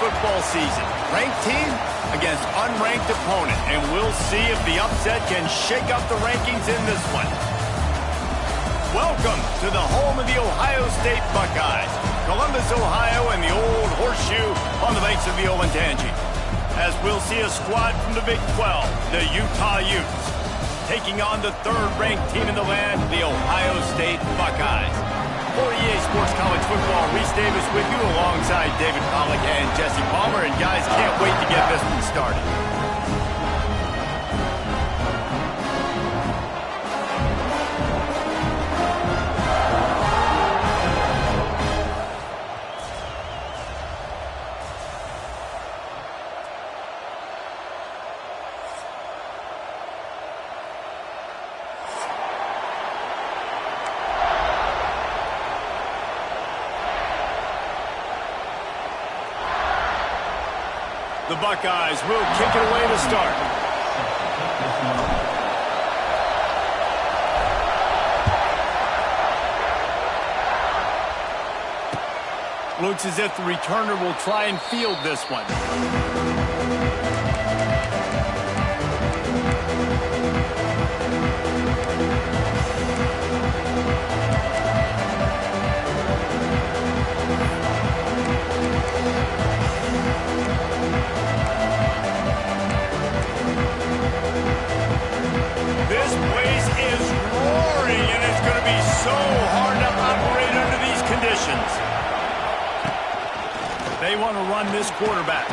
football season. Ranked team against unranked opponent, and we'll see if the upset can shake up the rankings in this one. Welcome to the home of the Ohio State Buckeyes, Columbus, Ohio, and the old horseshoe on the banks of the Olentangy. As we'll see a squad from the Big 12, the Utah Utes, taking on the third-ranked team in the land, the Ohio State Buckeyes. For EA Sports College Football, Reese Davis with you alongside David Pollack and Jesse Palmer. And guys, can't wait to get this one started. The Buckeyes will kick it away to start. Looks as if the returner will try and field this one. So hard to operate under these conditions. They want to run this quarterback.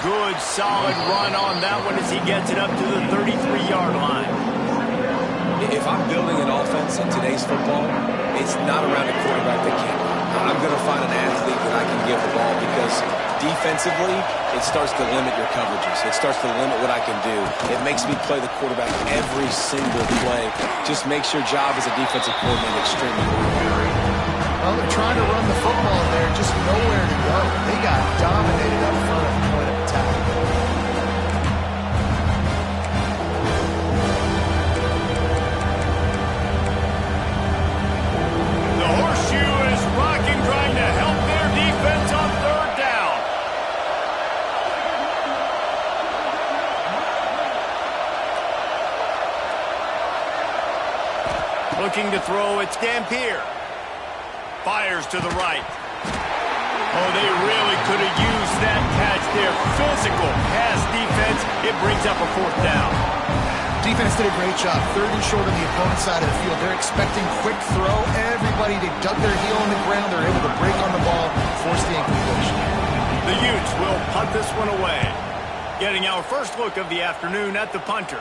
Good, solid run on that one as he gets it up to the 33-yard line. If I'm building an offense in today's football, it's not around a quarterback that can't run. I'm going to find an athlete that I can give the ball because defensively, it starts to limit your coverages. It starts to limit what I can do. It makes me play the quarterback every single play. Just makes your job as a defensive coordinator extremely hard. Well, they're trying to run the football there, just nowhere to go. They got dominated up front at the point of attack. The horseshoe is rocking, trying to help their defense on third down. Looking to throw, it's Dampier. Fires to the right. Oh, they really could have used that catch there. Physical pass defense. It brings up a fourth down. Defense did a great job. Third and short on the opponent's side of the field. They're expecting quick throw. Everybody, they dug their heel on the ground. They're able to break on the ball, force the incompletion. The Utes will punt this one away. Getting our first look of the afternoon at the punter.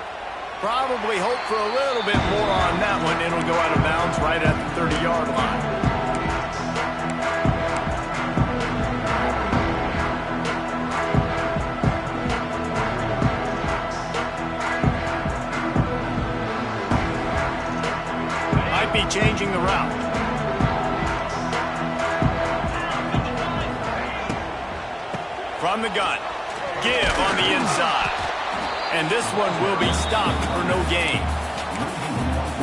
Probably hope for a little bit more on that one. It'll go out of bounds right at the 30-yard line. Might be changing the route. From the gun. Give on the inside. And this one will be stopped for no gain.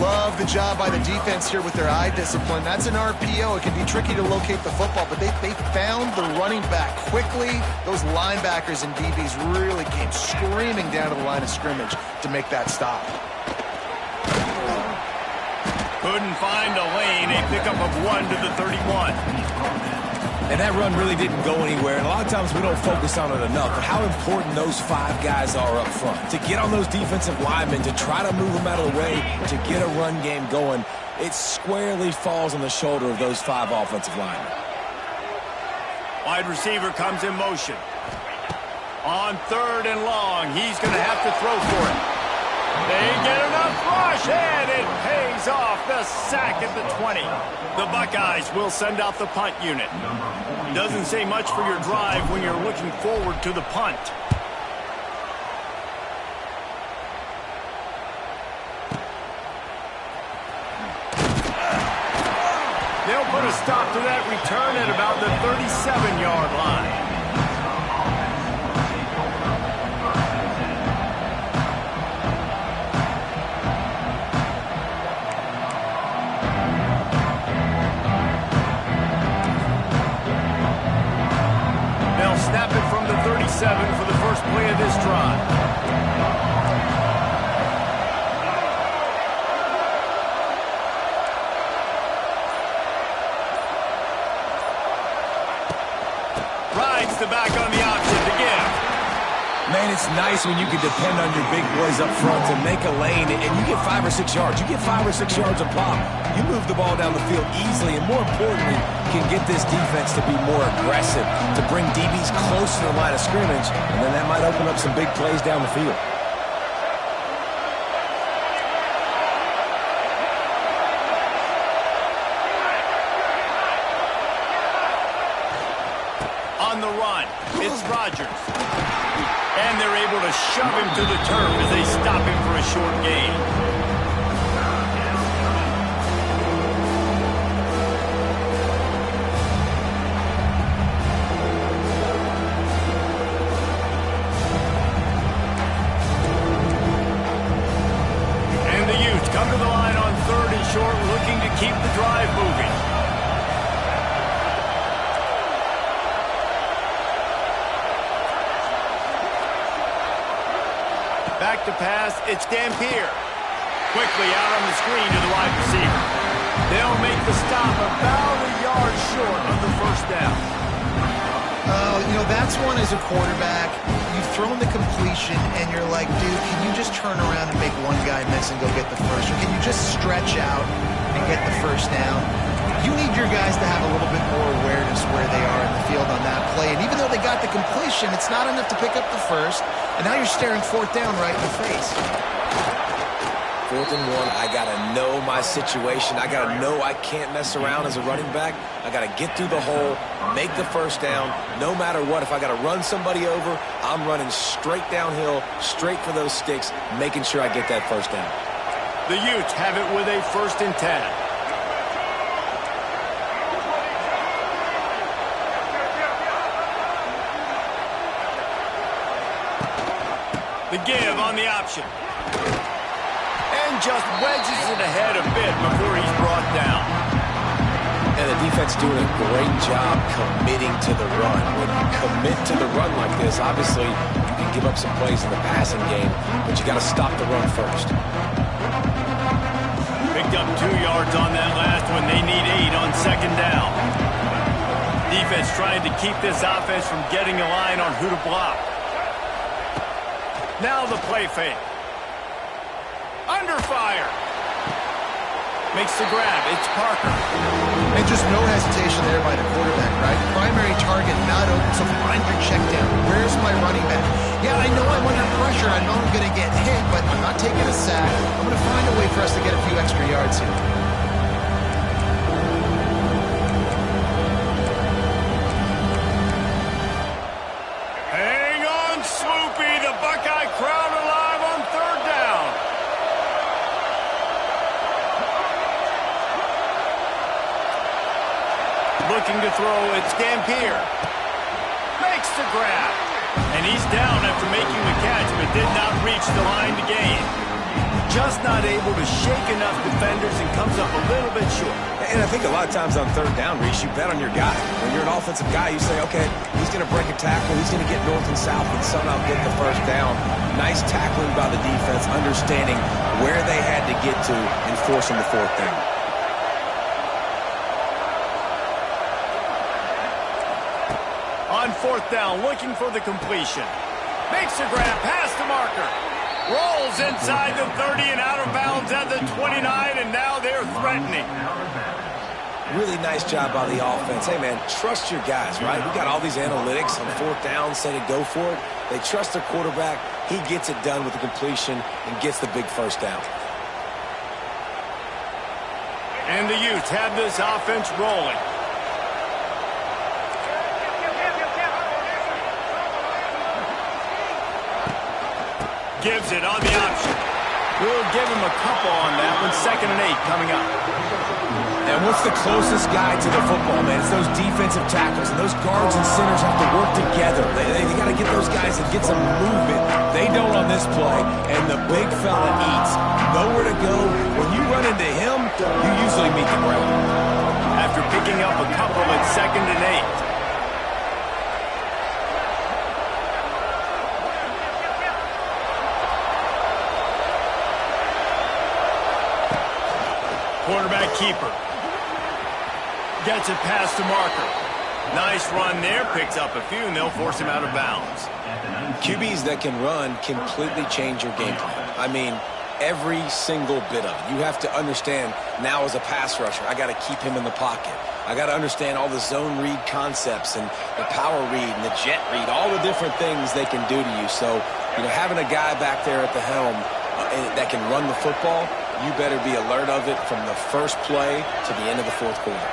Love the job by the defense here with their eye discipline. That's an RPO. It can be tricky to locate the football, but they found the running back quickly. Those linebackers and DBs really came screaming down to the line of scrimmage to make that stop. Couldn't find a lane. A pickup of 1 to the 31. And that run really didn't go anywhere. And a lot of times we don't focus on it enough, but how important those 5 guys are up front. To get on those defensive linemen, to try to move them out of the way, to get a run game going, it squarely falls on the shoulder of those 5 offensive linemen. Wide receiver comes in motion. On third and long, he's going to have to throw for it. They get enough rush, and it pays off. The sack at the 20. The Buckeyes will send out the punt unit. Doesn't say much for your drive when you're looking forward to the punt. They'll put a stop to that return at about the 37-yard line. snap it from the 37 for the first play of this drive. Rides the back on the option to give. Man, it's nice when you can depend on your big boys up front to make a lane, and you get 5 or 6 yards. You get 5 or 6 yards a pop. You move the ball down the field easily, and more importantly, can get this defense to be more aggressive, to bring DBs close to the line of scrimmage, and then that might open up some big plays down the field. On the run, it's Rodgers. And they're able to shove him to the turf as they stop him for a short gain. And the Utes come to the line on 3rd and short, looking to keep the drive moving. Back to pass, it's Dampier. Quickly out on the screen to the wide receiver. They'll make the stop about a yard short of the first down. You know, that's one as a quarterback. You've thrown the completion, and you're like, dude, can you just turn around and make one guy miss and go get the first? Or can you just stretch out and get the first down? You need your guys to have a little bit more awareness where they are in the field on that play. And even though they got the completion, it's not enough to pick up the first. And now you're staring 4th down right in the face. 4th and 1, I got to know my situation. I got to know I can't mess around as a running back. I got to get through the hole, make the first down. No matter what, if I got to run somebody over, I'm running straight downhill, straight for those sticks, making sure I get that first down. The Utes have it with a 1st and 10. The give on the option. And just wedges it ahead a bit before he's brought down. And the defense doing a great job committing to the run. When you commit to the run like this, obviously you can give up some plays in the passing game, but you got to stop the run first. Picked up 2 yards on that last one. They need 8 on 2nd down. Defense trying to keep this offense from getting a line on who to block. Now the play fake. Under fire. Makes the grab. It's Parker. And just no hesitation there by the quarterback, right? Primary target not open, so find your check down. Where's my running back? Yeah, I know I'm under pressure. I know I'm going to get hit, but I'm not taking a sack. I'm going to find a way for us to get a few extra yards here. Buckeye crowd alive on 3rd down. Looking to throw, it's Dampier. Makes the grab. And he's down after making the catch, but did not reach the line to gain. Just not able to shake enough defenders and comes up a little bit short. And I think a lot of times on 3rd down, Reese, you bet on your guy. When you're an offensive guy, you say, okay, he's going to break a tackle, he's going to get north and south and somehow get the first down. Nice tackling by the defense, understanding where they had to get to and forcing the 4th down. On 4th down, looking for the completion. Makes a grab, pass to Marker. Rolls inside the 30 and out of bounds at the 29, and now they're threatening. Really nice job by the offense. Hey, man, trust your guys, right? We got all these analytics on 4th down, say to go for it. They trust their quarterback. He gets it done with the completion and gets the big first down. And the Utes have this offense rolling. Gives it on the option. We'll give him a couple on that one. 2nd and 8 coming up. And what's the closest guy to the football, man? It's those defensive tackles, and those guards and centers have to work together. They got to get those guys to get some movement. They don't on this play, and the big fella eats. Nowhere to go. When you run into him, you usually meet the ground. After picking up a couple at 2nd and 8. quarterback keeper. Gets it past the marker. Nice run there. Picks up a few, and they'll force him out of bounds. QBs that can run completely change your game plan. I mean, every single bit of it. You have to understand now as a pass rusher, I got to keep him in the pocket. I got to understand all the zone read concepts and the power read and the jet read, all the different things they can do to you. So, you know, having a guy back there at the helm that can run the football, you better be alert of it from the first play to the end of the fourth quarter.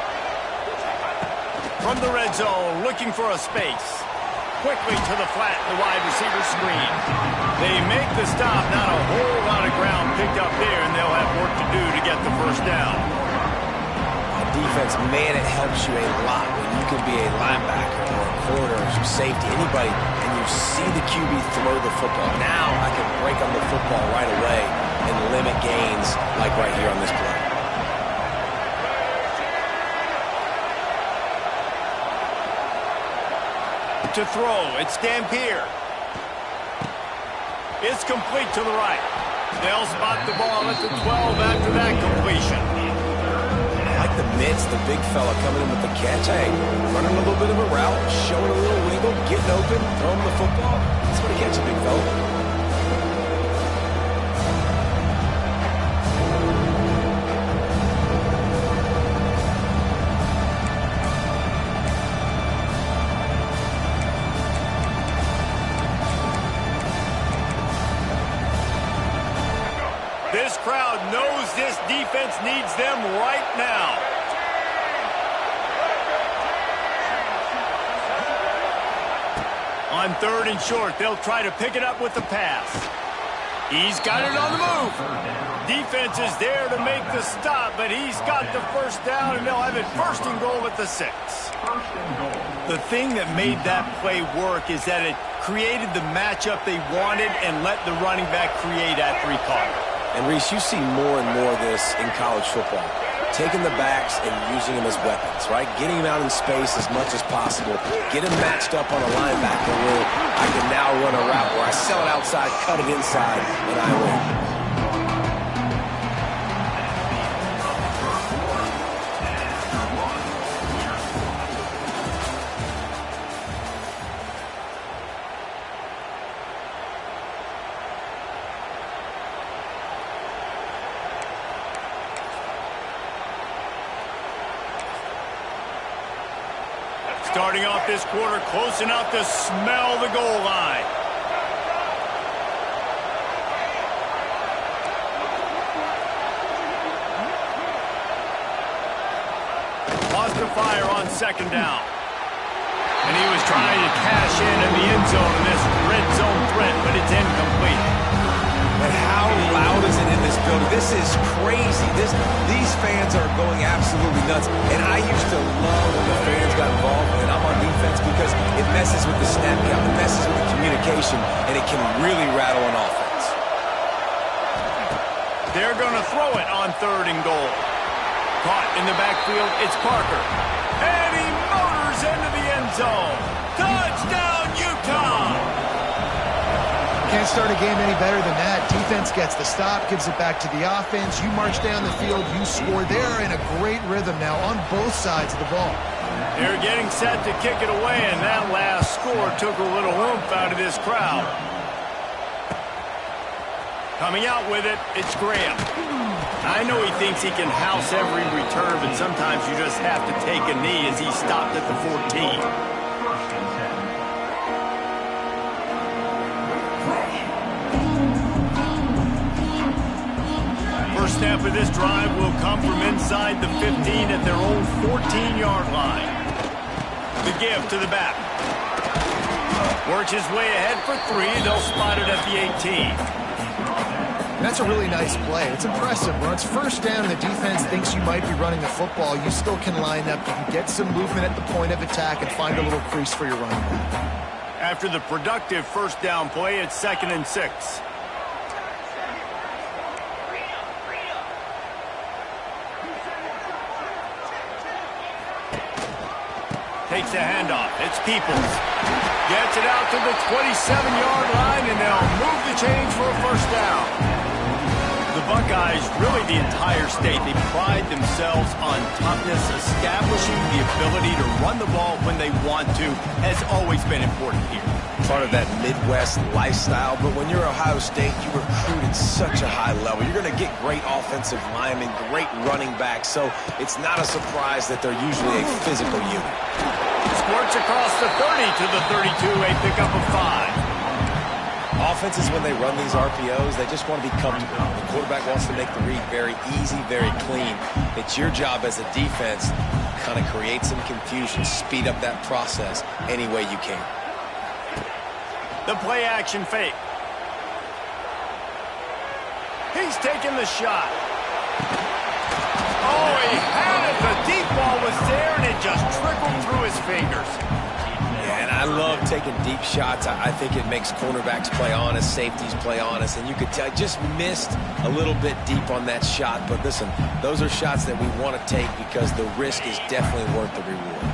From the red zone, looking for a space. Quickly to the flat, the wide receiver screen. They make the stop, not a whole lot of ground picked up there, and they'll have work to do to get the first down. Defense, man, it helps you a lot when you can be a linebacker or a corner or some safety, anybody, and you see the QB throw the football. Now I can break on the football right away and limit gains like right here on this play. To throw, it's Dampier. It's complete to the right. They'll spot the ball at the 12 after that completion. I like the mitts, the big fella coming in with the catch. Hey, running a little bit of a route, showing a little wiggle, getting open, throwing the football. That's what he gets, a big fella. This crowd knows this defense needs them right now. On 3rd and short, they'll try to pick it up with the pass. He's got it on the move. Defense is there to make the stop, but he's got the first down, and they'll have it 1st and goal at the 6. The thing that made that play work is that it created the matchup they wanted and let the running back create after he caught it. And, Reese, you see more and more of this in college football. Taking the backs and using them as weapons, right? Getting them out in space as much as possible. Get them matched up on a linebacker where I can now run a route where I sell it outside, cut it inside, and I win. Starting off this quarter close enough to smell the goal line. Lost the fire on 2nd down. And he was trying to cash in the end zone in this red zone threat, but it's incomplete. And how loud is it in this building? This is crazy. These fans are going absolutely nuts. And I used to love when the fans got involved, and I'm on defense because it messes with the snap count, it messes with the communication, and it can really rattle an offense. They're going to throw it on 3rd and goal. Caught in the backfield, it's Parker. And he motors into the end zone. Touchdown, Utah! Can't start a game any better than that. Defense gets the stop, gives it back to the offense. You march down the field, you score. They're in a great rhythm now on both sides of the ball. They're getting set to kick it away, and that last score took a little oomph out of this crowd. Coming out with it, it's Graham. I know he thinks he can house every return, but sometimes you just have to take a knee as he stopped at the 14. First snap of this drive will come from inside the 15 at their own 14-yard line. The give to the back. Works his way ahead for 3. They'll spot it at the 18. That's a really nice play. It's impressive. When it's 1st down and the defense thinks you might be running the football, you still can line up. You can get some movement at the point of attack and find a little crease for your running back. After the productive 1st down play, it's 2nd and 6. Takes a handoff. It's Peoples. Gets it out to the 27-yard line, and they'll move the change for a 1st down. The Buckeyes, really the entire state, they pride themselves on toughness. Establishing the ability to run the ball when they want to has always been important here. Part of that Midwest lifestyle, but when you're Ohio State, you recruit at such a high level. You're going to get great offensive linemen, great running backs, so it's not a surprise that they're usually a physical unit. Squirts across the 30 to the 32, a pickup of 5. Offenses, when they run these RPOs, they just want to be comfortable. The quarterback wants to make the read very easy, very clean. It's your job as a defense to kind of create some confusion, speed up that process any way you can. The play action fake. He's taking the shot. Oh, he had it. The deep ball was there, and it just trickled through his fingers. Yeah, and I love taking deep shots. I think it makes cornerbacks play honest, safeties play honest, and you could tell I just missed a little bit deep on that shot. But listen, those are shots that we want to take because the risk is definitely worth the reward.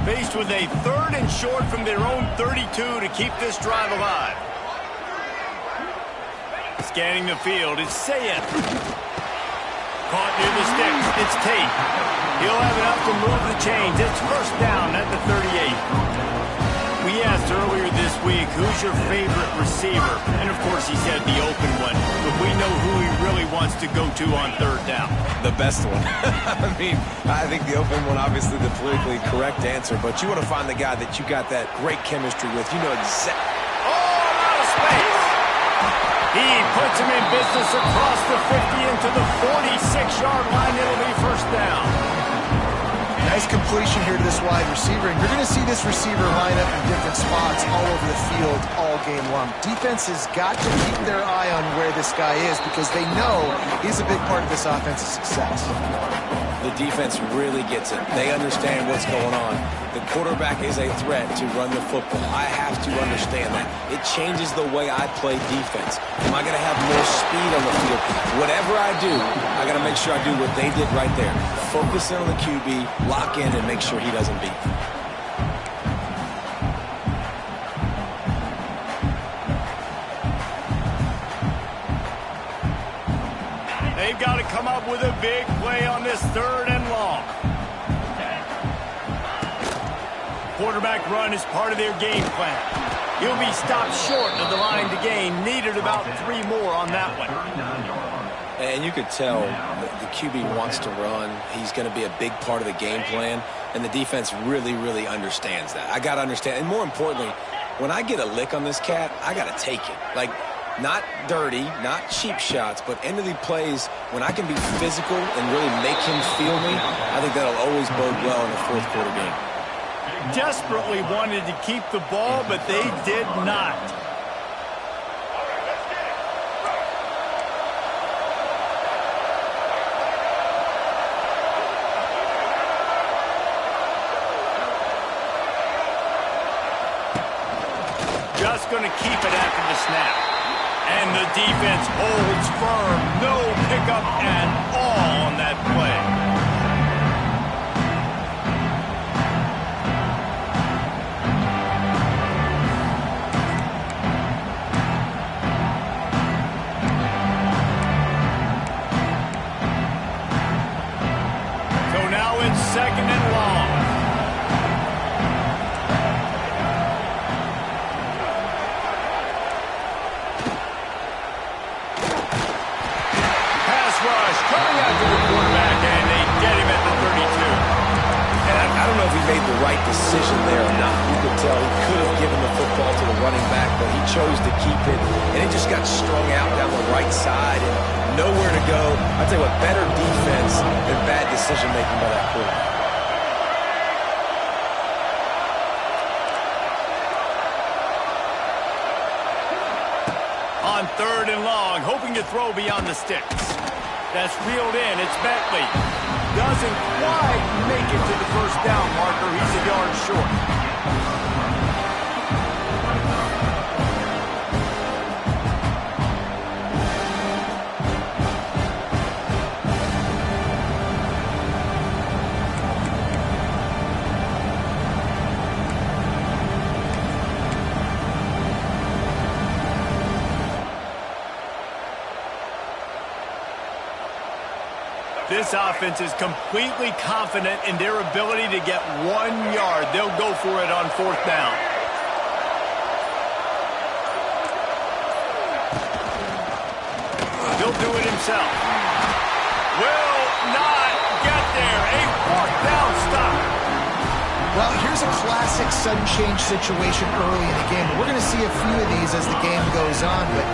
Faced with a 3rd and short from their own 32 to keep this drive alive. Scanning the field, it's Sayed. Caught near the sticks, it's Tate. He'll have enough to move the chains. It's first down at the 38. We asked earlier this week, who's your favorite receiver? And of course he said the open one, but we know who he really wants to go to on 3rd down. The best one. I mean, I think the open one, obviously the politically correct answer, but you want to find the guy that you got that great chemistry with. You know exactly. Oh, out of space. He puts him in business across the 50 into the 46-yard line. It'll be first down. Nice completion here to this wide receiver, and you're going to see this receiver line up in different spots all over the field all game long. Defense has got to keep their eye on where this guy is because they know he's a big part of this offense's success. The defense really gets it. They understand what's going on. The quarterback is a threat to run the football. I have to understand that. It changes the way I play defense. Am I going to have more speed on the field? Whatever I do, I got to make sure I do what they did right there. Focus in on the QB, lock in, and make sure he doesn't beat me. They've got to come up with a big play on this 3rd and long. Quarterback run is part of their game plan. He'll be stopped short of the line to gain. Needed about 3 more on that one. And you could tell the QB wants to run. He's going to be a big part of the game plan. And the defense really, really understands that. I got to understand. And more importantly, when I get a lick on this cat, I got to take it. Like, not dirty, not cheap shots, but end of the plays, when I can be physical and really make him feel me, I think that'll always bode well in the 4th quarter game. Desperately wanted to keep the ball, but they did not. Just going to keep it after the snap. And the defense holds firm. No pickup at all on that play. So now it's 2nd and long. Coming after the quarterback, and they get him at the 32. And I don't know if he made the right decision there or not. You could tell he could have given the football to the running back, but he chose to keep it, and it just got strung out down the right side and nowhere to go. I'll tell you what, better defense than bad decision-making by that quarterback. On 3rd and long, hoping to throw beyond the sticks. That's reeled in. It's Bentley. Doesn't quite make it to the first down marker. He's a yard short. This offense is completely confident in their ability to get 1 yard. They'll go for it on 4th down. He'll do it himself. Will not get there. A 4th down stop. Well, here's a classic sudden change situation early in the game. We're going to see a few of these as the game goes on, but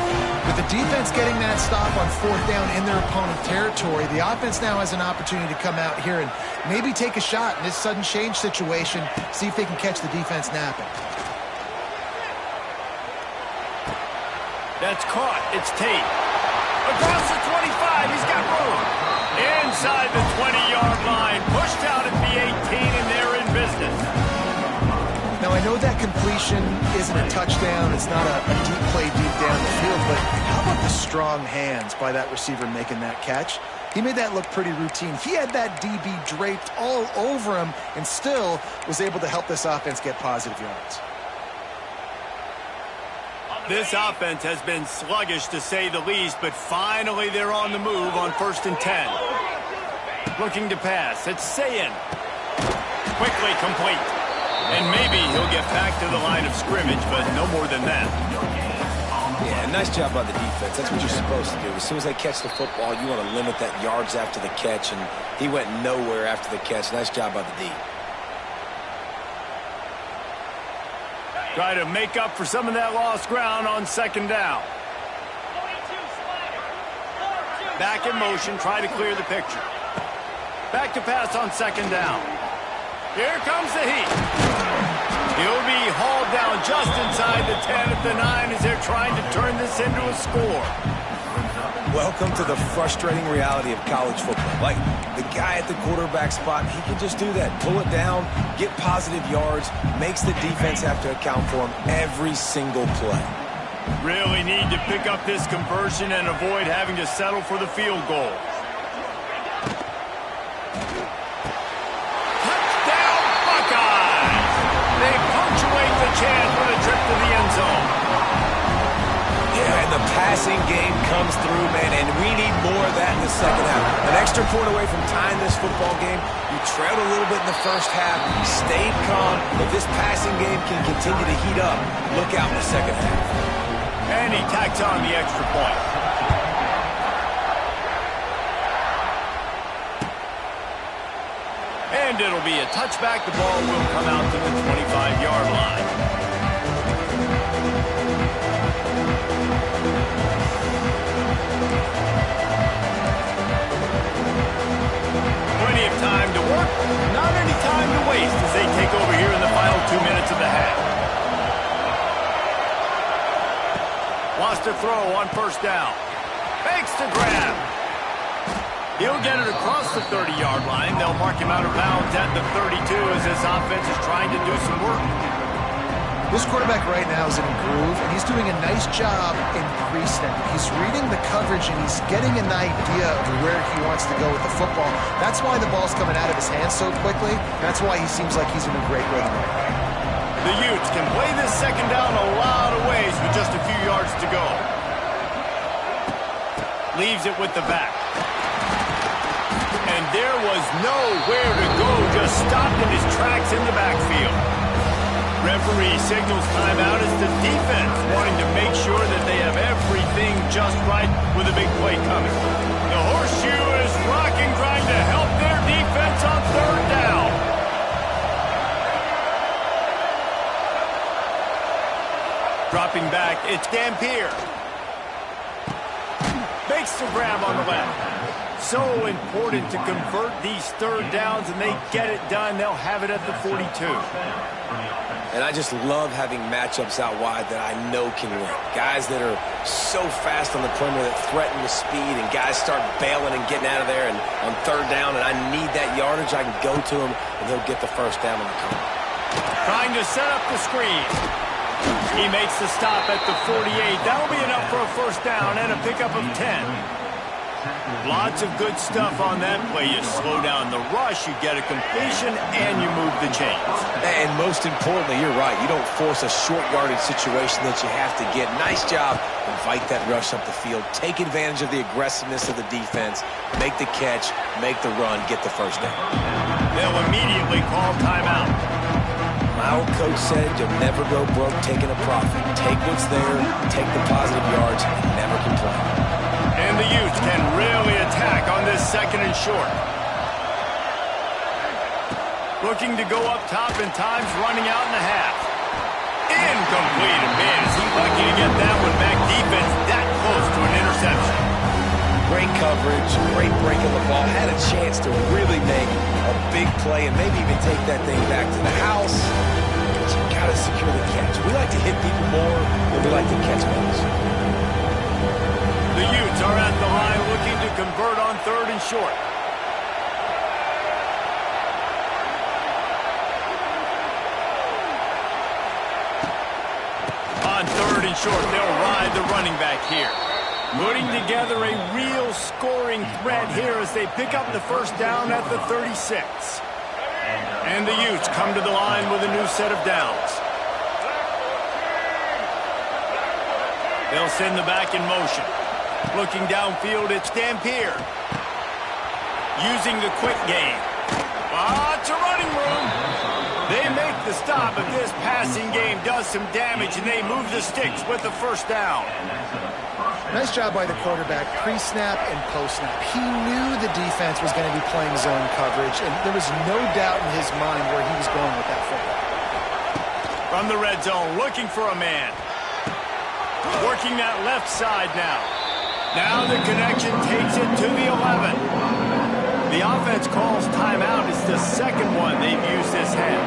with the defense getting that stop on 4th down in their opponent territory, the offense now has an opportunity to come out here and maybe take a shot in this sudden change situation, see if they can catch the defense napping. That's caught. It's Tate. Across the 25, he's got room. Inside the 20-yard line, pushed out at the 18, and they're in business. Now, I know that completion isn't a touchdown. It's not a deep play deep down the field, but how about the strong hands by that receiver making that catch? He made that look pretty routine. He had that DB draped all over him and still was able to help this offense get positive yards. This offense has been sluggish, to say the least, but finally they're on the move on 1st and 10. Looking to pass. It's Sayin. Quickly complete. And maybe he'll get back to the line of scrimmage, but no more than that. Yeah, nice job by the defense. That's what you're supposed to do. As soon as they catch the football, you want to limit that yards after the catch, and he went nowhere after the catch. Nice job by the D. Try to make up for some of that lost ground on 2nd down. Back in motion, try to clear the picture. Back to pass on 2nd down. Here comes the heat. He'll be hauled down just inside the 10 at the 9 as they're trying to turn this into a score. Welcome to the frustrating reality of college football. Like, the guy at the quarterback spot, he can just do that. Pull it down, get positive yards, makes the defense have to account for him every single play. Really need to pick up this conversion and avoid having to settle for the field goal. Touchdown, Buckeyes! They punctuate the chance for the trip to the end zone. Yeah, and the passing game comes through, man, and we need more of that in the 2nd half. An extra point away from tying this football game. You trailed a little bit in the 1st half, stayed calm. If this passing game can continue to heat up, look out in the 2nd half. And he tacks on the extra point. And it'll be a touchback. The ball will come out to the 25-yard line. Plenty of time to work, not any time to waste as they take over here in the final 2 minutes of the half. Wants to throw on 1st down. Fakes to grab. He'll get it across the 30-yard line. They'll mark him out of bounds at the 32 as this offense is trying to do some work. This quarterback right now is in a groove, and he's doing a nice job in pre-snap. He's reading the coverage, and he's getting an idea of where he wants to go with the football. That's why the ball's coming out of his hands so quickly. That's why he seems like he's in a great rhythm right now. The Utes can play this 2nd down a lot of ways with just a few yards to go. Leaves it with the back. And there was nowhere to go, just stopped in his tracks in the backfield. Referee signals timeout as the defense wanting to make sure that they have everything just right with a big play coming. The horseshoe is rocking, trying to help their defense on 3rd down. Dropping back, it's Dampier. Makes the grab on the left. So important to convert these 3rd downs, and they get it done. They'll have it at the 42. And I just love having matchups out wide that I know can win. Guys that are so fast on the perimeter that threaten with speed, and guys start bailing and getting out of there. And on 3rd down, and I need that yardage, I can go to him, and he'll get the 1st down on the corner. Trying to set up the screen. He makes the stop at the 48. That'll be enough for a 1st down and a pickup of 10. Lots of good stuff on that play. You slow down the rush, you get a completion, and you move the chains. And most importantly, you're right. You don't force a short yardage situation that you have to get. Nice job. Invite that rush up the field. Take advantage of the aggressiveness of the defense. Make the catch, make the run, get the first down. They'll immediately call timeout. My old coach said you'll never go broke taking a profit. Take what's there, take the positive yards, and never complain. And the Utes can really attack on this 2nd and short. Looking to go up top in times, running out in the half. Incomplete. And man, is he lucky to get that one back. Defense that close to an interception. Great coverage, great break of the ball. Had a chance to really make a big play and maybe even take that thing back to the house. But you got to secure the catch. We like to hit people more than we like to catch balls. The Utes are at the line looking to convert on 3rd and short. On 3rd and short, they'll ride the running back here. Putting together a real scoring threat here as they pick up the first down at the 36. And the Utes come to the line with a new set of downs. They'll send the back in motion. Looking downfield, it's Dampier. Using the quick game. Lots of running room. They make the stop, but this passing game does some damage, and they move the sticks with the first down. Nice job by the quarterback, pre-snap and post-snap. He knew the defense was going to be playing zone coverage, and there was no doubt in his mind where he was going with that football. From the red zone, looking for a man. Working that left side now. Now the connection takes it to the 11. The offense calls timeout. It's the 2nd one they've used this half.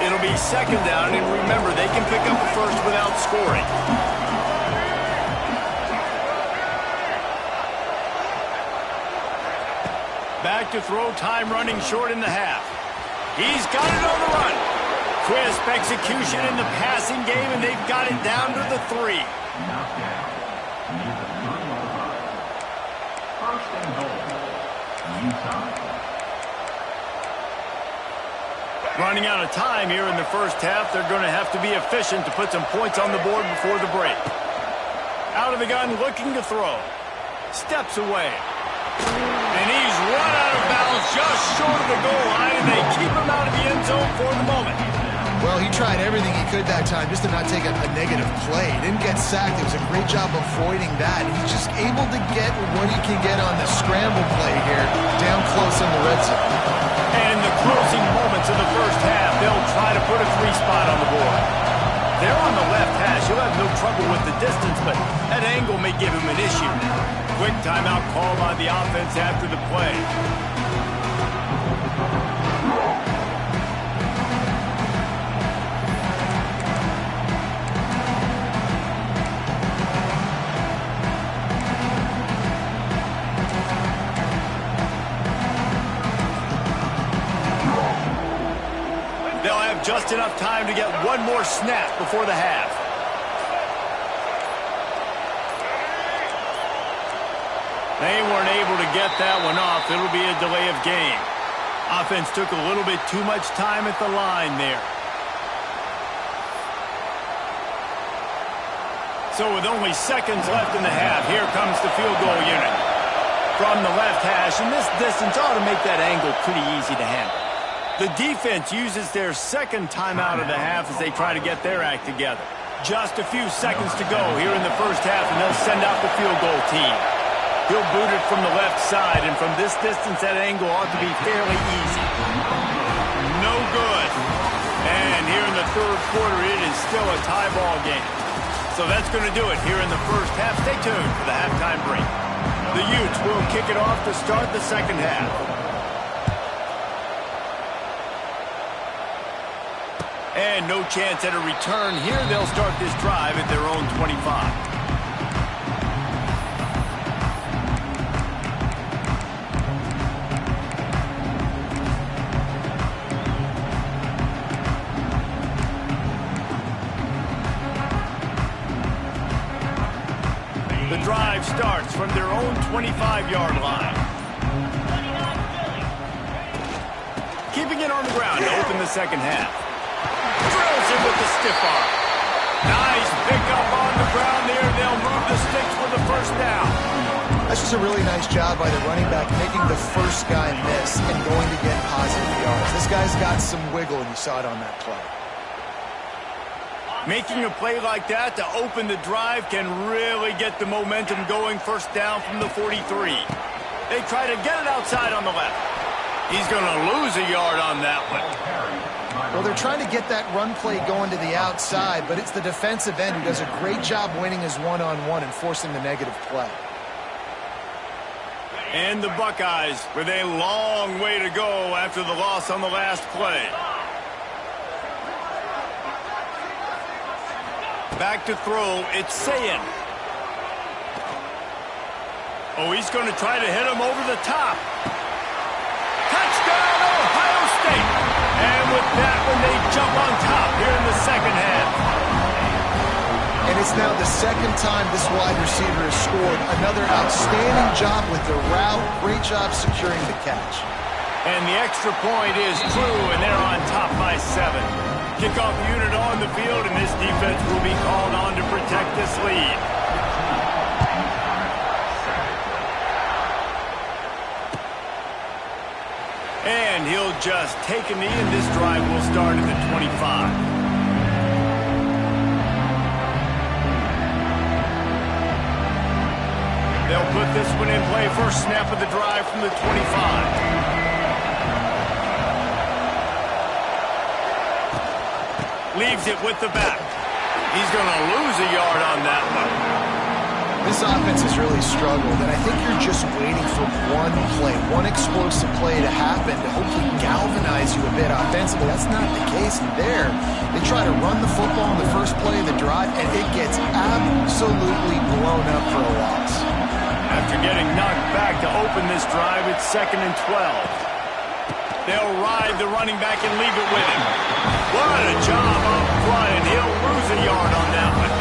It'll be 2nd down, and remember, they can pick up a first without scoring. Back to throw, time running short in the half. He's got it on the run. Crisp execution in the passing game, and they've got it down to the 3. Running out of time here in the first half. They're going to have to be efficient to put some points on the board before the break. Out of the gun, looking to throw. Steps away. And he's run out of bounds just short of the goal line, and they keep him out of the end zone for the moment. Well, he tried everything he could that time just to not take a negative play. He didn't get sacked. It was a great job avoiding that. He's just able to get what he can get on the scramble play here, down close in the red zone. And in the closing moments of the first half, they'll try to put a 3 spot on the board. They're on the left hash. He'll have no trouble with the distance, but that angle may give him an issue. Quick timeout call by the offense after the play. They'll have just enough time to get one more snap before the half. They weren't able to get that one off. It'll be a delay of game. Offense took a little bit too much time at the line there. So with only seconds left in the half, here comes the field goal unit. From the left hash, and this distance ought to make that angle pretty easy to handle. The defense uses their 2nd timeout of the half as they try to get their act together. Just a few seconds to go here in the first half, and they'll send out the field goal team. He'll boot it from the left side, and from this distance, that angle ought to be fairly easy. No good. And here in the 3rd quarter, it is still a tie ball game. So that's going to do it here in the first half. Stay tuned for the halftime break. The Utes will kick it off to start the 2nd half. And no chance at a return here. They'll start this drive at their own 25. drive starts from their own 25-yard line. Keeping it on the ground to open the second half. Drills him with the stiff arm. Nice pickup on the ground there. They'll move the sticks for the first down. That's just a really nice job by the running back, making the first guy miss and going to get positive yards. This guy's got some wiggle, and you saw it on that play. Making a play like that to open the drive can really get the momentum going. First down from the 43. They try to get it outside on the left. He's going to lose a yard on that one. Well, they're trying to get that run play going to the outside, but it's the defensive end who does a great job winning his one-on-one and forcing the negative play. And the Buckeyes with a long way to go after the loss on the last play. Back to throw, it's Sayin. Oh, he's going to try to hit him over the top. Touchdown, Ohio State! And with that one, they jump on top here in the second half. And it's now the second time this wide receiver has scored. Another outstanding job with the route. Great job securing the catch. And the extra point is true, and they're on top by 7. Kickoff unit on the field, and this defense will be called on to protect this lead. And he'll just take a knee, and this drive will start at the 25. They'll put this one in play. First snap of the drive from the 25. Leaves it with the back. He's going to lose a yard on that one. This offense has really struggled, and I think you're just waiting for one play, one explosive play to happen to hopefully galvanize you a bit offensively. That's not the case there. They try to run the football in the first play of the drive, and it gets absolutely blown up for a loss. After getting knocked back to open this drive, it's 2nd and 12. They'll ride the running back and leave it with him. What a job up front, and he'll lose a yard on that one.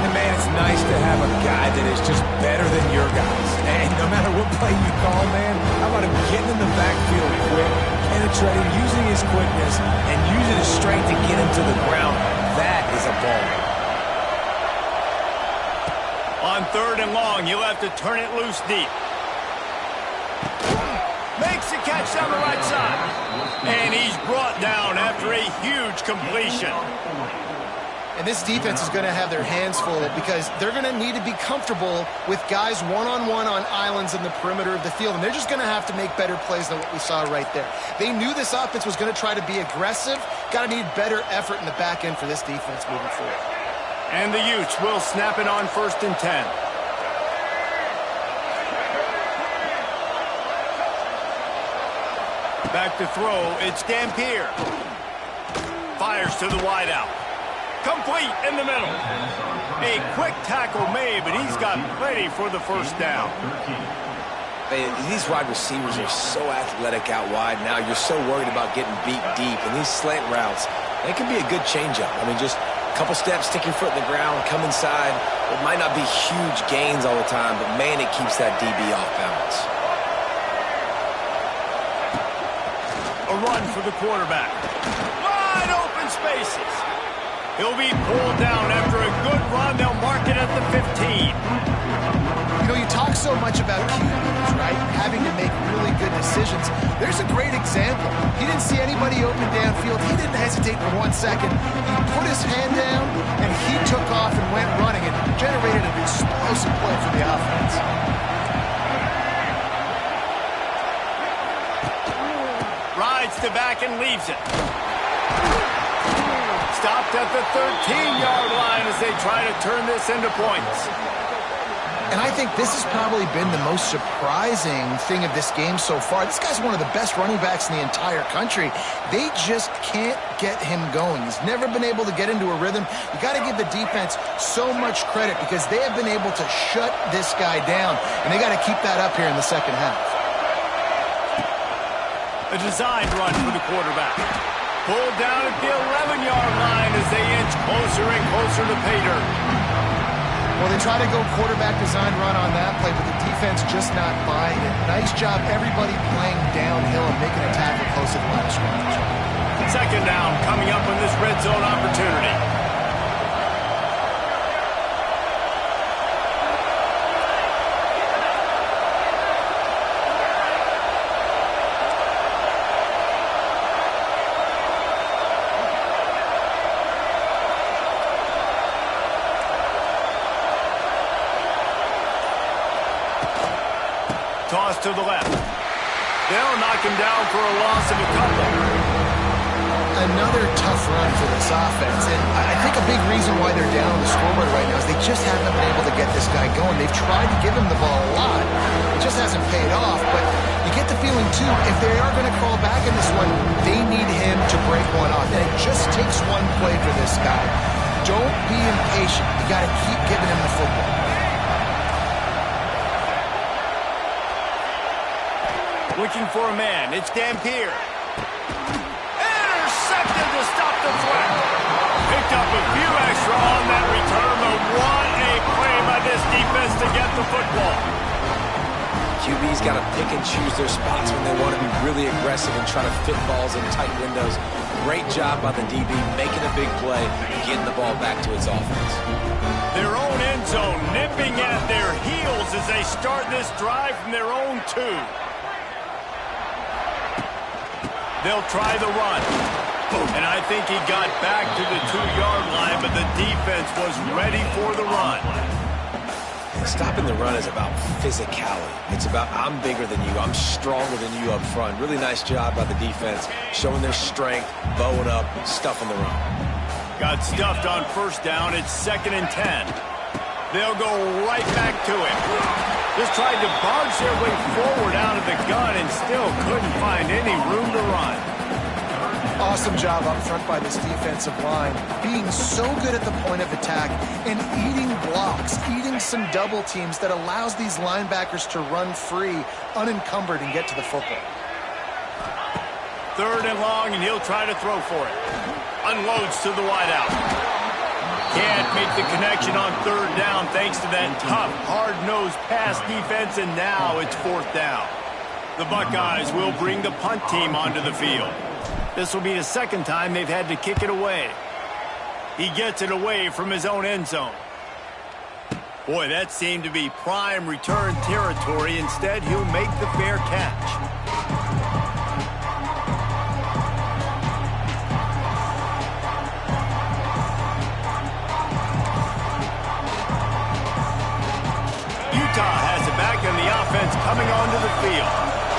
And man, it's nice to have a guy that is just better than your guys. And no matter what play you call, man, how about him getting in the backfield quick, penetrating, using his quickness, and using his strength to get him to the ground. That is a ball. On 3rd and long, you'll have to turn it loose deep. Makes the catch down the right side. And he's brought down after a huge completion. And this defense is going to have their hands full because they're going to need to be comfortable with guys one-on-one on islands in the perimeter of the field. And they're just going to have to make better plays than what we saw right there. They knew this offense was going to try to be aggressive. Got to need better effort in the back end for this defense moving forward. And the Utes will snap it on 1st and 10. Back to throw, it's Dampier. Fires to the wideout. Complete in the middle. A quick tackle made, but he's got plenty for the first down. These wide receivers are so athletic out wide now. You're so worried about getting beat deep. And these slant routes, they can be a good change-up. I mean, just a couple steps, stick your foot in the ground, come inside. It might not be huge gains all the time, but, man, it keeps that DB off balance. A run for the quarterback. Wide open spaces. He'll be pulled down after a good run. They'll mark it at the 15. You know, you talk so much about QBs, right? Having to make really good decisions. There's a great example. He didn't see anybody open downfield. He didn't hesitate for 1 second. He put his hand down, and he took off and went running and generated an explosive play for the offense. Rides to back and leaves it. Stopped at the 13-yard line as they try to turn this into points. And I think this has probably been the most surprising thing of this game so far. This guy's one of the best running backs in the entire country. They just can't get him going. He's never been able to get into a rhythm. You got to give the defense so much credit because they have been able to shut this guy down, and they got to keep that up here in the second half. A designed run for the quarterback. Pulled down at the 11-yard line as they inch closer and closer to pay dirt. Well, they try to go quarterback design run on that play, but the defense just not buying it. Nice job, everybody playing downhill and making a tackle close to the line of scrimmage. Second down coming up on this red zone opportunity. Toss to the left. They'll knock him down for a loss of a couple. Another tough run for this offense, and I think a big reason why they're down on the scoreboard right now is they just haven't been able to get this guy going. They've tried to give him the ball a lot. It just hasn't paid off, but you get the feeling, too, if they are going to crawl back in this one, they need him to break one off, and it just takes one play for this guy. Don't be impatient. You got to keep giving him the football. Looking for a man. It's Dampier. Intercepted to stop the threat. Picked up a few extra on that return, but what a play by this defense to get the football. QB's got to pick and choose their spots when they want to be really aggressive and try to fit balls in tight windows. Great job by the DB making a big play and getting the ball back to its offense. Their own end zone nipping at their heels as they start this drive from their own 2. They'll try the run. And I think he got back to the 2-yard line, but the defense was ready for the run. Stopping the run is about physicality. It's about I'm bigger than you, I'm stronger than you up front. Really nice job by the defense, showing their strength, bowing up, stuffing the run. Got stuffed on first down. It's 2nd and 10. They'll go right back to him. Just tried to barge their way forward out of the gun and still couldn't find any room to run. Awesome job up front by this defensive line, being so good at the point of attack and eating blocks, eating some double teams that allows these linebackers to run free, unencumbered, and get to the football. 3rd and long, and he'll try to throw for it. Unloads to the wideout. Can't make the connection on 3rd down thanks to that tough, hard-nosed pass defense, and now it's 4th down. The Buckeyes will bring the punt team onto the field. This will be the 2nd time they've had to kick it away. He gets it away from his own end zone. Boy, that seemed to be prime return territory. Instead, he'll make the fair catch. Utah has it back, and the offense coming onto the field.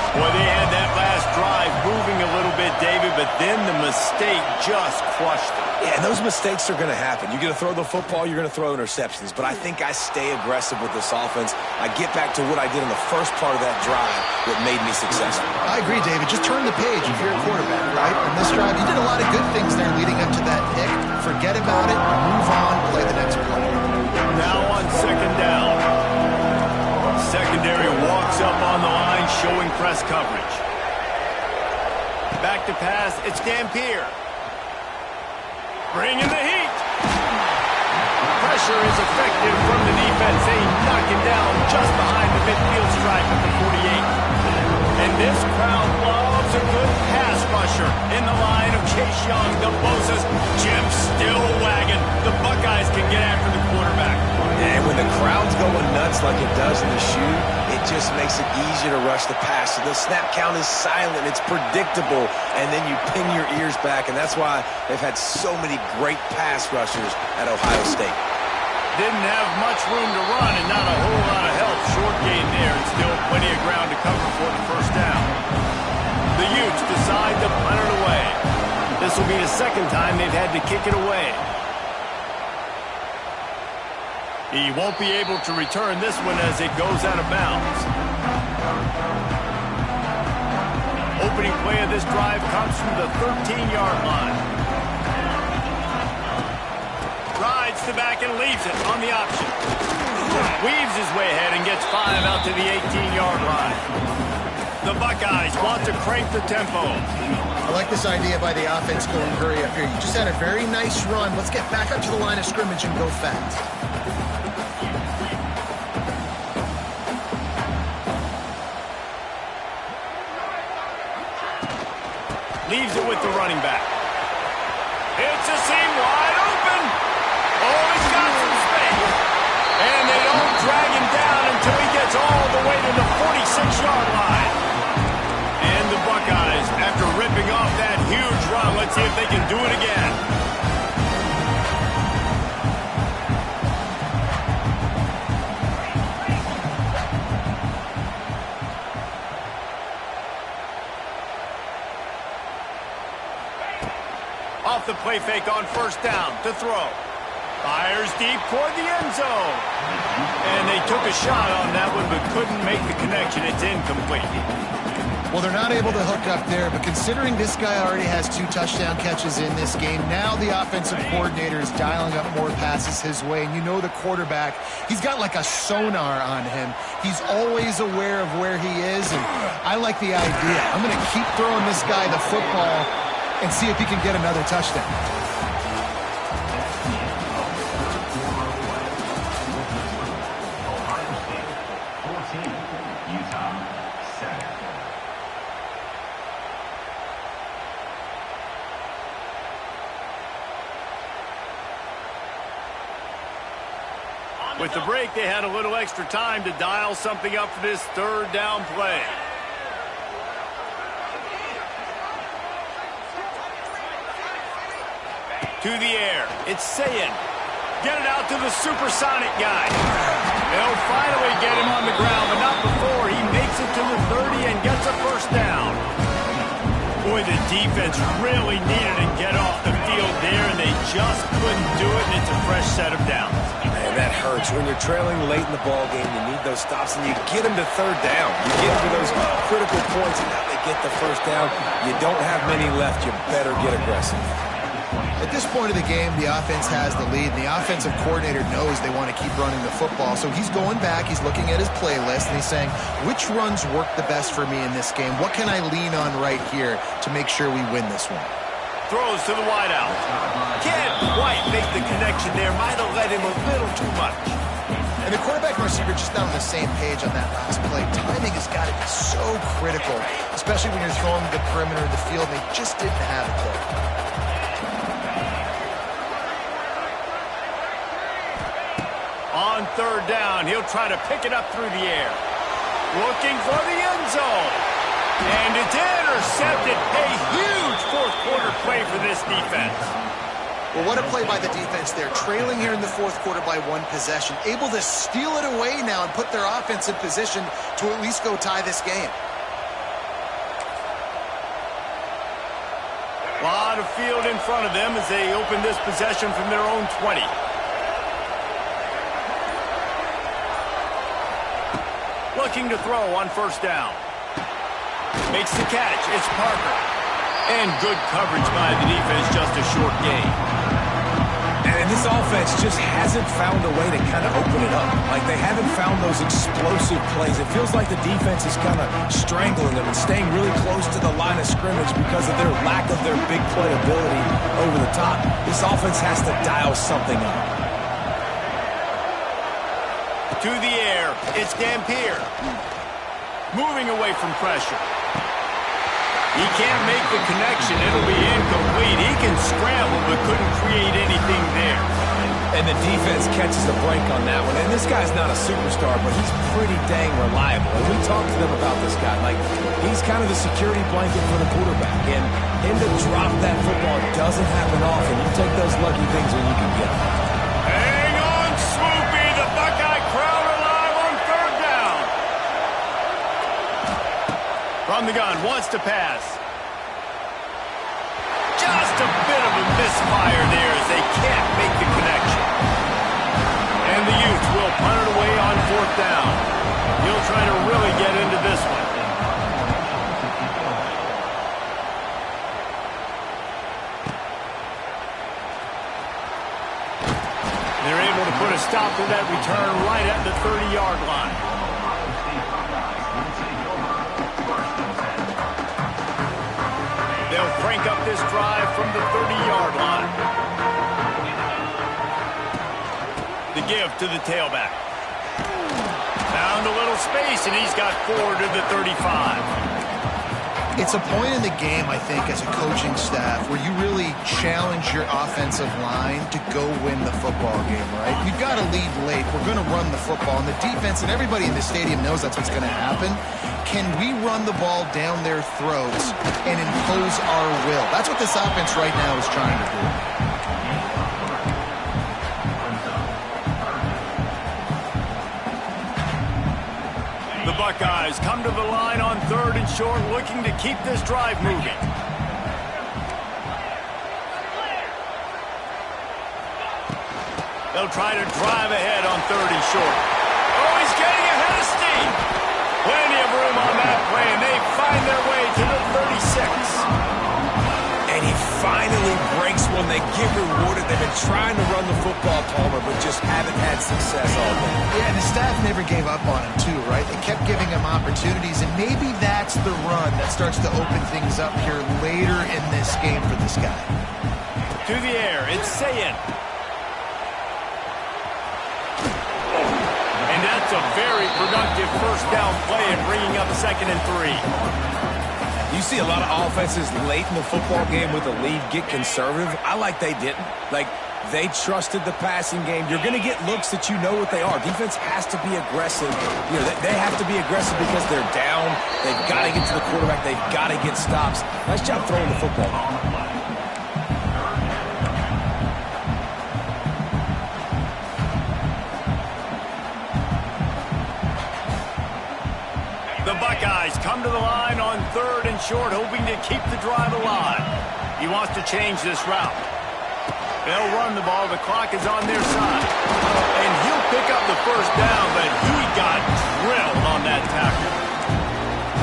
Boy, they had that last drive moving a little bit, David, but then the mistake just crushed them. Yeah, and those mistakes are going to happen. You're going to throw the football, you're going to throw interceptions, but I think I stay aggressive with this offense. I get back to what I did in the first part of that drive that made me successful. I agree, David. Just turn the page if you're a quarterback, right? In this drive, you did a lot of good things there leading up to that pick. Forget about it, move on, play the next play. Now on 2nd down. Secondary walks up on the line, showing press coverage. Back to pass, it's Dampier. Bringing the heat. Pressure is effective from the defense. They knock him down just behind the midfield stripe at the 48. And this crowd loves a good pass rusher in the line of Chase Young. The Bosa's Jim still wagging. The Buckeyes can get after the quarterback. And when the crowd's going nuts like it does in the shoe, it just makes it easier to rush the pass. So the snap count is silent, it's predictable, and then you pin your ears back, and that's why they've had so many great pass rushers at Ohio State. Didn't have much room to run and not a whole lot of help. Short gain there and still plenty of ground to cover for the first down. The Utes decide to punt it away. This will be the 2nd time they've had to kick it away. He won't be able to return this one as it goes out of bounds. Opening play of this drive comes from the 13-yard line. Rides to back and leaves it on the option. Weaves his way ahead and gets 5 out to the 18-yard line. The Buckeyes want to crank the tempo. I like this idea by the offense going hurry up here. You just had a very nice run. Let's get back up to the line of scrimmage and go fast. Leaves it with the running back. It's a seam wide open. Oh, he's got some space. And they don't drag him down until he gets all the way to the 46-yard line. And the Buckeyes, after ripping off that huge run, let's see if they can do it again. Off the play fake on first down to throw. Fires deep toward the end zone. And they took a shot on that one but couldn't make the connection. It's incomplete. Well, they're not able to hook up there, but considering this guy already has 2 touchdown catches in this game, now the offensive coordinator is dialing up more passes his way. And you know the quarterback, he's got like a sonar on him. He's always aware of where he is, and I like the idea. I'm going to keep throwing this guy the football and see if he can get another touchdown. With the break, they had a little extra time to dial something up for this third down play. To the air. It's Sayin. Get it out to the supersonic guy. They'll finally get him on the ground, but not before he makes it to the 30 and gets a first down. Boy, the defense really needed to get off the field there, and they just couldn't do it, and it's a fresh set of downs. Man, that hurts. When you're trailing late in the ball game, you need those stops, and you get them to third down. You get them to those critical points, and now they get the first down. You don't have many left. You better get aggressive. At this point of the game, the offense has the lead, and the offensive coordinator knows they want to keep running the football. So he's going back, he's looking at his playlist, and he's saying, which runs work the best for me in this game? What can I lean on right here to make sure we win this one? Throws to the wideout. Can't quite make the connection there. Might have let him a little too much. And the quarterback and receiver just not on the same page on that last play. Timing has got to be so critical, especially when you're throwing to the perimeter of the field, and they just didn't have it there. On third down, he'll try to pick it up through the air. Looking for the end zone. And it's intercepted. A huge fourth quarter play for this defense. Well, what a play by the defense there. Trailing here in the fourth quarter by 1 possession. Able to steal it away now and put their offense in position to at least go tie this game. A lot of field in front of them as they open this possession from their own 20. Looking to throw on first down. Makes the catch. It's Parker. And good coverage by the defense, just a short gain. And this offense just hasn't found a way to kind of open it up. Like, they haven't found those explosive plays. It feels like the defense is kind of strangling them and staying really close to the line of scrimmage because of their lack of their big play ability over the top. This offense has to dial something up. To the air, it's Dampier. Moving away from pressure. He can't make the connection. It'll be incomplete. He can scramble, but couldn't create anything there. And the defense catches a break on that one. And this guy's not a superstar, but he's pretty dang reliable. And we talked to them about this guy. Like, he's kind of the security blanket for the quarterback. And him to drop that football doesn't happen often. You take those lucky things when you can get them. Hang on, Swoopy. The Buckeye crowd alive on third down. From the gun, wants to pass. Just a bit of a misfire there as they can't make the connection. And the Utes will punt it away on fourth down. He'll try to really get into this one. They're able to put a stop to that return right at the 30-yard line. They'll crank up this drive from the 30-yard line. The give to the tailback. Found a little space, and he's got 4 to the 35. It's a point in the game, I think, as a coaching staff where you really challenge your offensive line to go win the football game, right? You've got to lead late. We're going to run the football. And the defense, and everybody in the stadium knows that's what's going to happen. Can we run the ball down their throats and impose our will? That's what this offense right now is trying to do. The Buckeyes come to the line on 3rd and short, looking to keep this drive moving. They'll try to drive ahead on 3rd and short. Oh, he's getting ahead of steam. Plenty of room on that play, and they find their way to the 36. And he finally breaks one. They get rewarded. They've been trying to run the football, Palmer, but just haven't had success all day. Yeah, and the staff never gave up on him, too, right? They kept giving him opportunities, and maybe that's the run that starts to open things up here later in this game for this guy. To the air, it's Sayin. And that's a very productive first down play and bringing up 2nd and 3. You see a lot of offenses late in the football game with a lead get conservative. I like they didn't. Like, they trusted the passing game. You're going to get looks that you know what they are. Defense has to be aggressive. You know, they have to be aggressive because they're down. They've got to get to the quarterback. They've got to get stops. Nice job throwing the football. The Buckeyes come to the line on 3rd and short, hoping to keep the drive alive. He wants to change this route. They'll run the ball. The clock is on their side. And he'll pick up the first down, but he got drilled on that tackle.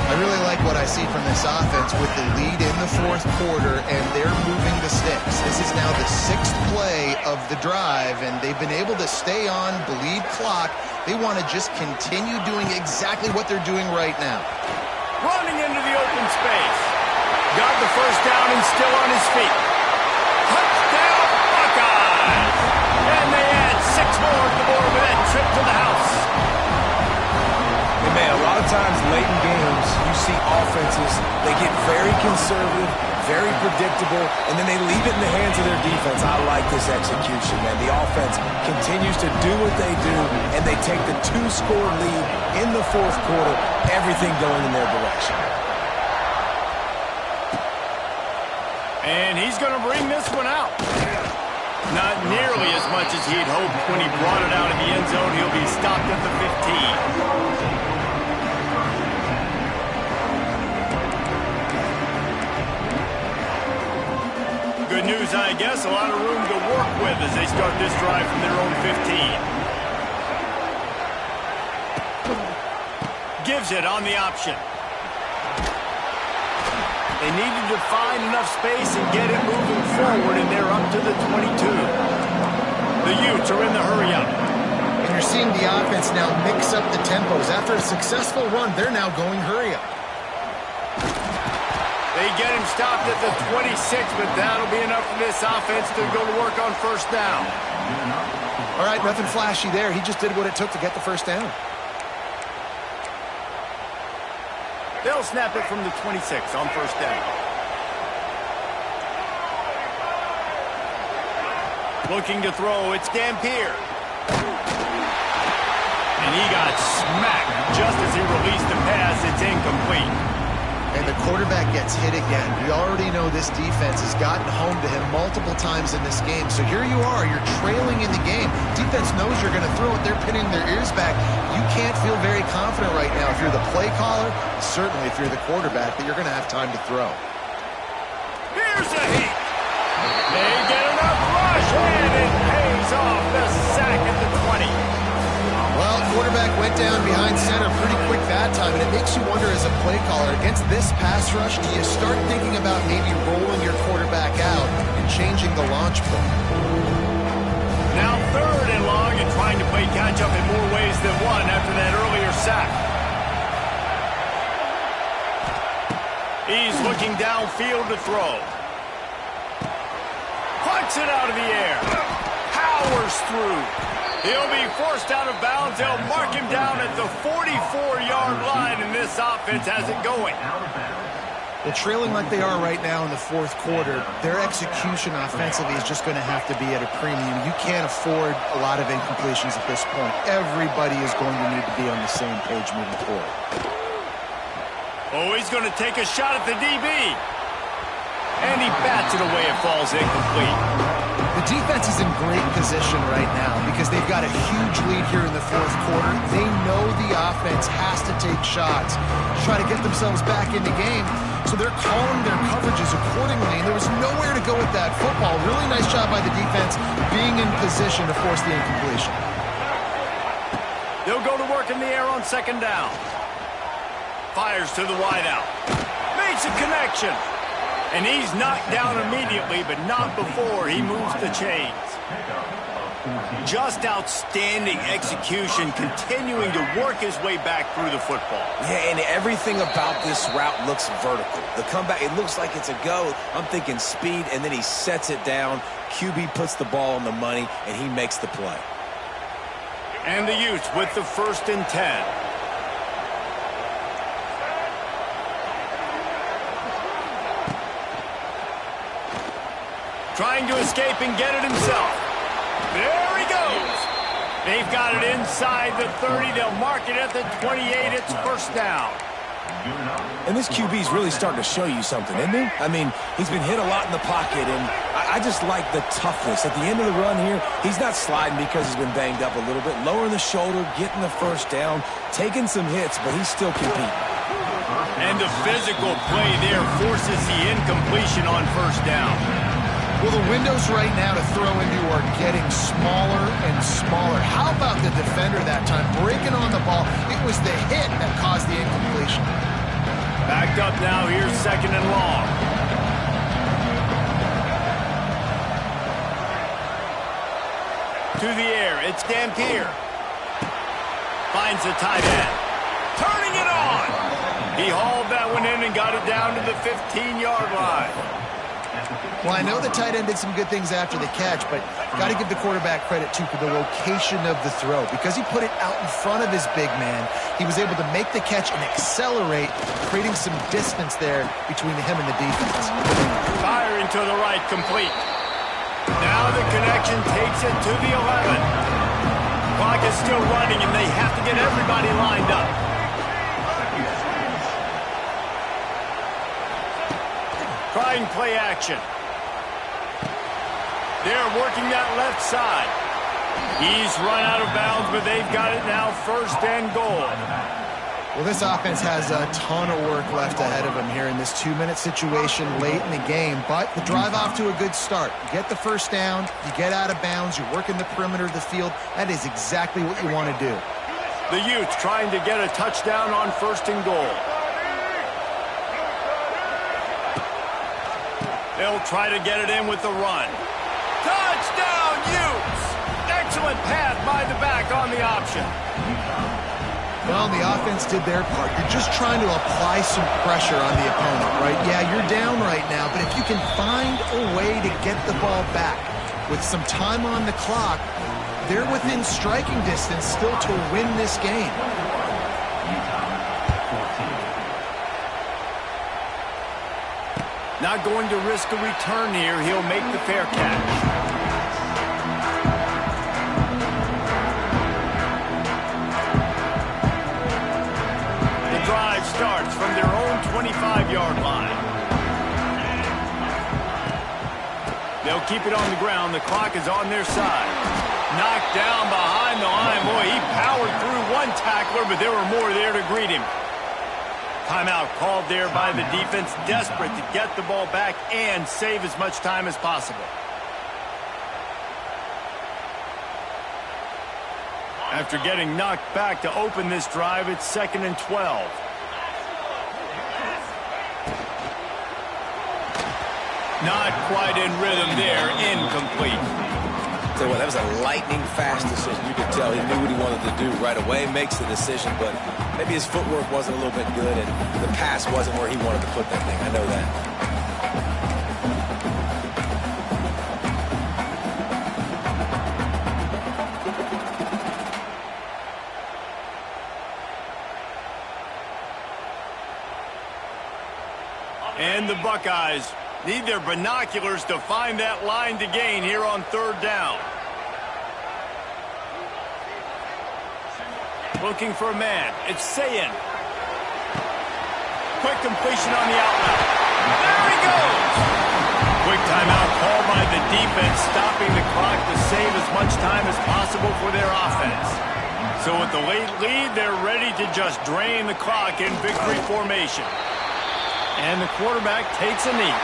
I really like what I see from this offense with the lead in the 4th quarter, and they're moving the sticks. This is now the 6th play of the drive, and they've been able to stay on, bleed clock. They want to just continue doing exactly what they're doing right now. Running into the open space. Got the first down and still on his feet. Touchdown, Buckeyes! And they add 6 more to the board with that trip to the house. Hey, man, a lot of times late in games, you see offenses, they get very conservative, very predictable, and then they leave it in the hands of their defense. I like this execution, man. The offense continues to do what they do, and they take the 2-score lead in the 4th quarter, everything going in their direction. And he's going to bring this one out. Not nearly as much as he'd hoped when he brought it out of the end zone. He'll be stopped at the 15. Good news, I guess. A lot of room to work with as they start this drive from their own 15. Gives it on the option. They needed to find enough space and get it moving forward, and they're up to the 22. The Utes are in the hurry-up. And you're seeing the offense now mix up the tempos. After a successful run, they're now going hurry-up. They get him stopped at the 26, but that'll be enough for this offense to go to work on first down. All right, nothing flashy there. He just did what it took to get the first down. They'll snap it from the 26 on first down. Looking to throw, it's Dampier. And he got smacked just as he released the pass. It's incomplete. And the quarterback gets hit again. We already know this defense has gotten home to him multiple times in this game. So here you are, you're trailing in the game. Defense knows you're going to throw it. They're pinning their ears back. You can't feel very confident right now if you're the play caller, certainly if you're the quarterback, that you're going to have time to throw. Here's a heat. They get enough rush, and it pays off. The sack at the 20. Well, quarterback went down behind center pretty quick that time, and it makes you wonder as a play caller, against this pass rush, do you start thinking about maybe rolling your quarterback out and changing the launch point? Now 3rd and long and trying to play catch-up in more ways than one after that earlier sack. He's looking downfield to throw. Puts it out of the air. Powers through. He'll be forced out of bounds. They'll mark him down at the 44-yard line, and this offense has it going. Well, trailing like they are right now in the fourth quarter, their execution offensively is just going to have to be at a premium. You can't afford a lot of incompletions at this point. Everybody is going to need to be on the same page moving forward. Oh, he's going to take a shot at the DB. And he bats it away. It falls incomplete. The defense is in great position right now because they've got a huge lead here in the fourth quarter. They know the offense has to take shots to try to get themselves back in the game. So they're calling their coverages accordingly, and there was nowhere to go with that football. Really nice job by the defense being in position to force the incompletion. They'll go to work in the air on second down. Fires to the wideout. Makes a connection. And he's knocked down immediately, but not before he moves the chains. Just outstanding execution, continuing to work his way back through the football. Yeah, and everything about this route looks vertical. The comeback, it looks like it's a go. I'm thinking speed, and then he sets it down. QB puts the ball on the money, and he makes the play. And the Utes with the 1st and 10. Trying to escape and get it himself. There he goes. They've got it inside the 30. They'll mark it at the 28. It's 1st down. And this QB's really starting to show you something, isn't he? I mean, he's been hit a lot in the pocket, and I just like the toughness. At the end of the run here, he's not sliding because he's been banged up a little bit. Lowering the shoulder, getting the 1st down, taking some hits, but he's still competing. And the physical play there forces the incompletion on 1st down. Well, the windows right now to throw into are getting smaller and smaller. How about the defender that time breaking on the ball? It was the hit that caused the incompletion. Backed up now. Here's 2nd and long. To the air. It's Dampier. Finds the tight end. Turning it on. He hauled that one in and got it down to the 15-yard line. Well, I know the tight end did some good things after the catch, but got to give the quarterback credit, too, for the location of the throw. Because he put it out in front of his big man, he was able to make the catch and accelerate, creating some distance there between him and the defense. Firing to the right, complete. Now the connection takes it to the 11. Clock is still running, and they have to get everybody lined up. Trying play action. They're working that left side. He's run out of bounds, but they've got it now 1st and goal. Well, this offense has a ton of work left ahead of them here in this 2-minute situation late in the game, but the drive off to a good start. You get the 1st down, you get out of bounds, you're working the perimeter of the field. That is exactly what you want to do. The Utes trying to get a touchdown on 1st and goal. They'll try to get it in with the run. Touchdown, Utes! Excellent pass by the back on the option. Well, the offense did their part. You're just trying to apply some pressure on the opponent, right? Yeah, you're down right now, but if you can find a way to get the ball back with some time on the clock, they're within striking distance still to win this game. Not going to risk a return here. He'll make the fair catch. The drive starts from their own 25-yard line. They'll keep it on the ground. The clock is on their side. Knocked down behind the line. Boy, he powered through one tackler, but there were more there to greet him. Timeout called there by the defense, desperate to get the ball back and save as much time as possible. After getting knocked back to open this drive, it's 2nd and 12. Not quite in rhythm there, incomplete. Tell you what, that was a lightning-fast decision. You could tell he knew what he wanted to do right away, makes the decision, but maybe his footwork wasn't a little bit good, and the pass wasn't where he wanted to put that thing. I know that. the Buckeyes need their binoculars to find that line to gain here on third down. Looking for a man. It's Sayin. Quick completion on the out route. There he goes! Quick timeout called by the defense, stopping the clock to save as much time as possible for their offense. So with the late lead, they're ready to just drain the clock in victory formation. And the quarterback takes a knee.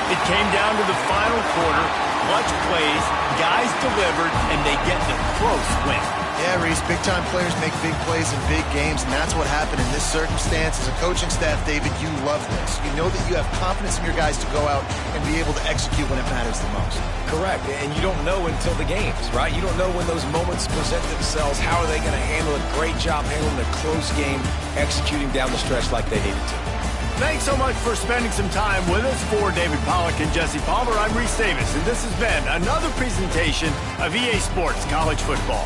It came down to the final quarter. Clutch plays, guys delivered, and they get the close win. Yeah, Reese, big-time players make big plays in big games, and that's what happened in this circumstance. As a coaching staff, David, you love this. You know that you have confidence in your guys to go out and be able to execute when it matters the most. Correct, and you don't know until the games, right? You don't know when those moments present themselves. How are they going to handle it? Great job handling a close game, executing down the stretch like they needed to. Thanks so much for spending some time with us. For David Pollack and Jesse Palmer, I'm Reese Davis, and this has been another presentation of EA Sports College Football.